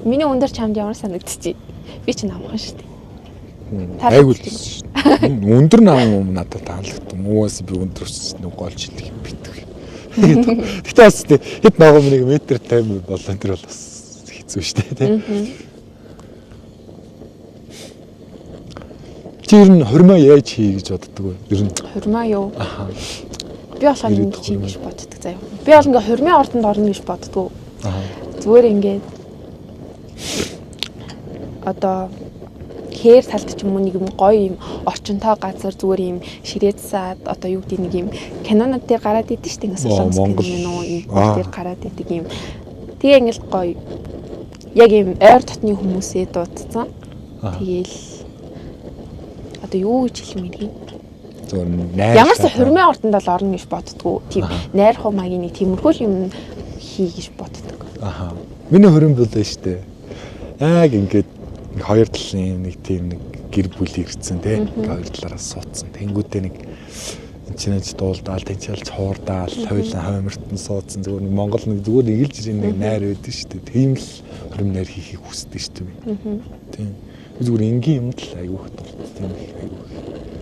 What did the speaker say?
Миний өндөр чамд ямар санагдчих. Би ч намхан шүү дээ. Айгуул. Өндөр нам надад таалагдсан. Муугаас би өндөр өссөн нэг голч хэлэх юм битг. Тэгтээ бас хэд ногоом нэг метр 50 болон тэр бол бас хэцүү шүү дээ тий. Чи ер нь хурмаа яаж хий гэж боддог вэ? Ер нь хурмаа юу? Би болохоор ингэ чи гэж боддог заяа. Би бол ингээ хурмын ордонд орно гэж боддгоо. Зүгээр ингээд одоо хээр талд ч юм уу нэг юм гоё юм орчинтой газар зүгээр юм ширээд саад одоо юу гэдэг нэг юм кинонууд дээр гараад идэв шүү дээ ингээ солонгос кино юм дээр гараад идэг юм. Тэгээ ингээл гоё яг юм ойр дотны хүмүүсээ дуудсан. Тэгээл одоо юу гэж хэлэх юм бэ? Ямар ч хурмын ордонд бол орно гэж боддгоо. Тийм найр хумаагийн нэг тиймэрхүү юм хий гэж боддог. Миний хурим бол нь шүү дээ. Яг ингээд хоёр талын нэг тийм нэг гэр бүл ирсэн тий. Хоёр талаараас суудсан. Тэнгүүдээ нэг чинэж дуулдаал, тэнцэлж хуурдаал, хойлон хоймортон суудсан. Зүгээр нэг Монгол нэг зүгээр игэлж ирэн нэг найр байдаг шүү дээ. Тийм л хурим найр хийхийг хүсдэг шүү дээ. Тийм. Би зүгээр энгийн юмд л айгүйх дуртай тийм айгүйх.